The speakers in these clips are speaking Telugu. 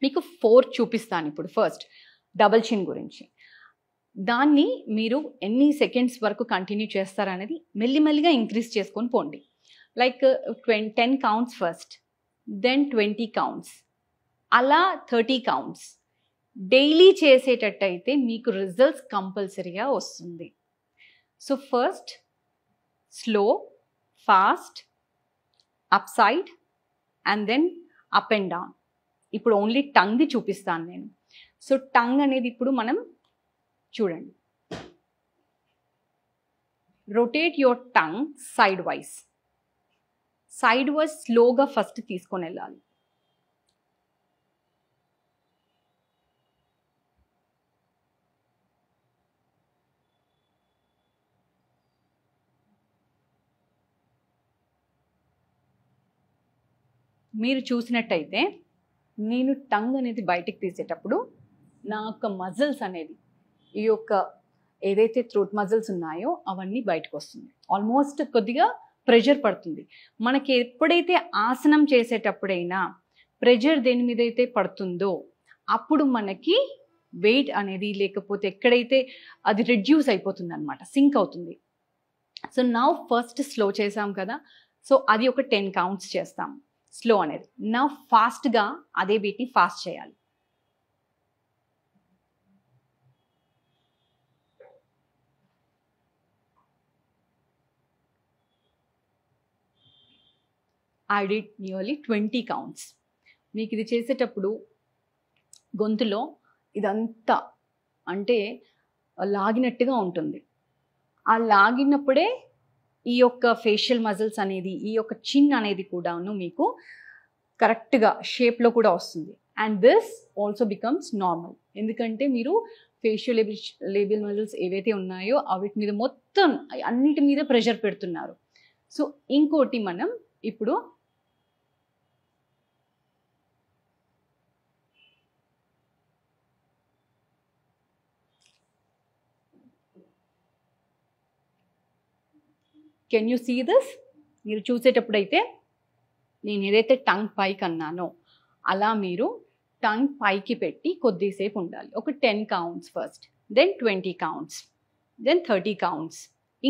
మీకు 4 చూపిస్తాను ఇప్పుడు. ఫస్ట్ డబల్ చిన్ గురించి. దాన్ని మీరు ఎన్ని సెకండ్స్ వరకు కంటిన్యూ చేస్తారనేది మెల్లిమెల్లిగా ఇంక్రీజ్ చేసుకొని పోండి. Like 10 counts first, then 20 counts, అలా 30 కౌంట్స్. డైలీ చేసేటట్టయితే మీకు రిజల్ట్స్ కంపల్సరీగా వస్తుంది. So first slow, fast, up side and then up and down. ఇప్పుడు ఓన్లీ టంగ్ది చూపిస్తాను నేను. సో టంగ్ అనేది ఇప్పుడు మనం చూడండి. Rotate your tongue side wise. Side wise స్లోగా ఫస్ట్ తీసుకొని వెళ్ళాలి. మీరు చూసినట్టయితే నేను టంగ్ అనేది బయటికి తీసేటప్పుడు నా యొక్క మజిల్స్ అనేది, ఈ యొక్క ఏదైతే థ్రోట్ మజిల్స్ ఉన్నాయో అవన్నీ బయటకు వస్తుంది. ఆల్మోస్ట్ కొద్దిగా ప్రెషర్ పడుతుంది. మనకి ఎప్పుడైతే ఆసనం చేసేటప్పుడైనా ప్రెషర్ దేని మీద అయితే పడుతుందో అప్పుడు మనకి వెయిట్ అనేది, లేకపోతే ఎక్కడైతే అది రెడ్యూస్ అయిపోతుంది అనమాట, సింక్ అవుతుంది. సో నౌ ఫస్ట్ స్లో చేసాం కదా, సో అది ఒక 10 కౌంట్స్ చేస్తాం స్లో అనేది. నా ఫాస్ట్గా అదే బీట్ని ఫాస్ట్ చేయాలి. I did nearly 20 counts. మీకు ఇది చేసేటప్పుడు గొంతులో ఇదంతా అంటే లాగినట్టుగా ఉంటుంది. ఆ లాగినప్పుడే ఈ యొక్క ఫేషియల్ మజిల్స్ అనేది, ఈ యొక్క చిన్ అనేది కూడాను మీకు కరెక్ట్గా షేప్లో కూడా వస్తుంది. And this also becomes normal. ఎందుకంటే మీరు ఫేషియల్ లేబియల్ మజిల్స్ ఏవైతే ఉన్నాయో వాటి మీద మొత్తం అన్నిటి మీద ప్రెషర్ పెడుతున్నారు. సో ఇంకోటి మనం ఇప్పుడు కెన్ యూ సీ దిస్? మీరు చూసేటప్పుడైతే నేను ఏదైతే టంగ్ పైకి అన్నానో అలా మీరు టంగ్ పైకి పెట్టి కొద్దిసేపు ఉండాలి. ఒక 10 counts first, then 20 counts, then 30 counts.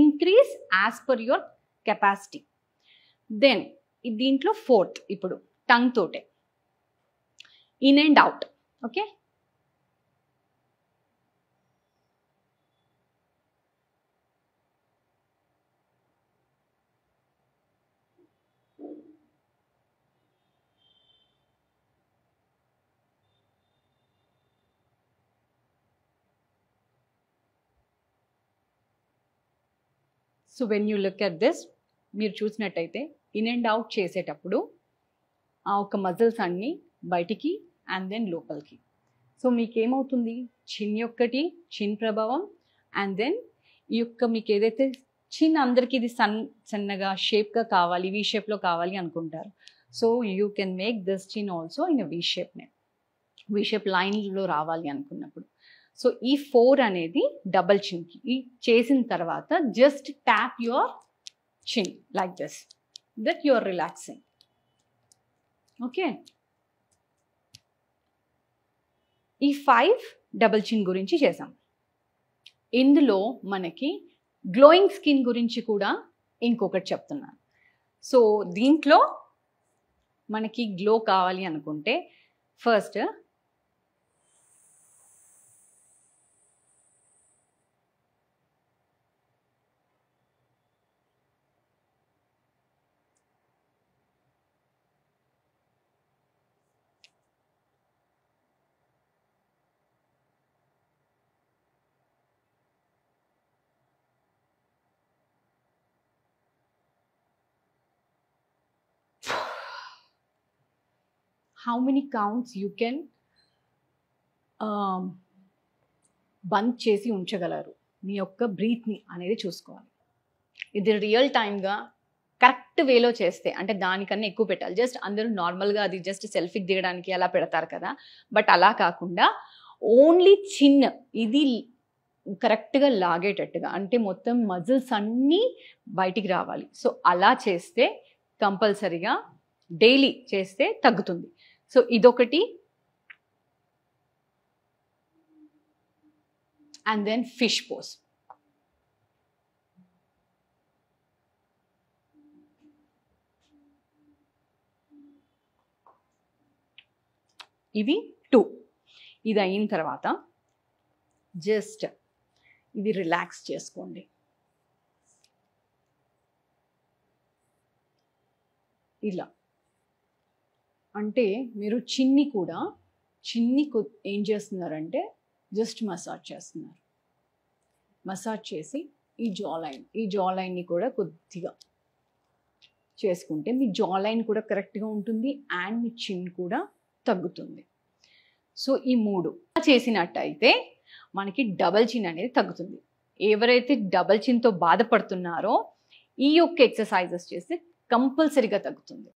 Increase as per your capacity. Then దీంట్లో 4th ఇప్పుడు టంగ్ తోటే in and out. Okay, so when you look at this, మీరు చూసినట్టయితే ఇన్ అండ్ అవుట్ చేసేటప్పుడు ఆ ఒక మజిల్స్ అన్నీ బయటికి అండ్ దెన్ లోపలికి. సో మీకేమవుతుంది, చిన్ ప్రభావం అండ్ దెన్ ఈ యొక్క మీకు ఏదైతే చిన్ అందరికీ ఇది సన్నగా షేప్గా కావాలి, వీ షేప్లో కావాలి అనుకుంటారు. So you can make this chin also in V షేప్నే, వీ షేప్ లైన్లో రావాలి అనుకున్నప్పుడు. సో ఈ 4 అనేది డబల్ చిన్కి. ఈ చేసిన తర్వాత just tap your chin like this, that you are relaxing. Okay, ఈ 5 డబల్ చిన్ గురించి చేసాం. ఇందులో మనకి గ్లోయింగ్ స్కిన్ గురించి కూడా ఇంకొకటి చెప్తున్నాను. సో దీంట్లో మనకి గ్లో కావాలి అనుకుంటే first how many counts you can బంద్ చేసి ఉంచగలరు మీ యొక్క బ్రీత్ని అనేది చూసుకోవాలి. ఇది రియల్ టైమ్గా కరెక్ట్ వేలో చేస్తే, అంటే దానికన్నా ఎక్కువ పెట్టాలి. జస్ట్ అందరూ నార్మల్గా అది జస్ట్ సెల్ఫీకి దిగడానికి అలా పెడతారు కదా, బట్ అలా కాకుండా ఓన్లీ చిన్న ఇది కరెక్ట్గా లాగేటట్టుగా, అంటే మొత్తం మజిల్స్ అన్నీ బయటికి రావాలి. సో అలా చేస్తే కంపల్సరీగా డైలీ చేస్తే తగ్గుతుంది. సో ఇదొకటి. and then fish pose. ఇవి 2. ఇది అయిన తర్వాత జస్ట్ ఇది రిలాక్స్ చేసుకోండి. ఇలా అంటే మీరు చిన్ని ఏం చేస్తున్నారంటే జస్ట్ మసాజ్ చేస్తున్నారు. మసాజ్ చేసి ఈ జా లైన్ని కూడా కొద్దిగా చేసుకుంటే మీ జా లైన్ కూడా కరెక్ట్గా ఉంటుంది అండ్ మీ చిన్ కూడా తగ్గుతుంది. సో ఈ 3 చేసినట్టయితే మనకి డబల్ చిన్ అనేది తగ్గుతుంది. ఎవరైతే డబల్ చిన్తో బాధపడుతున్నారో ఈ యొక్క ఎక్సర్సైజెస్ చేస్తే కంపల్సరీగా తగ్గుతుంది.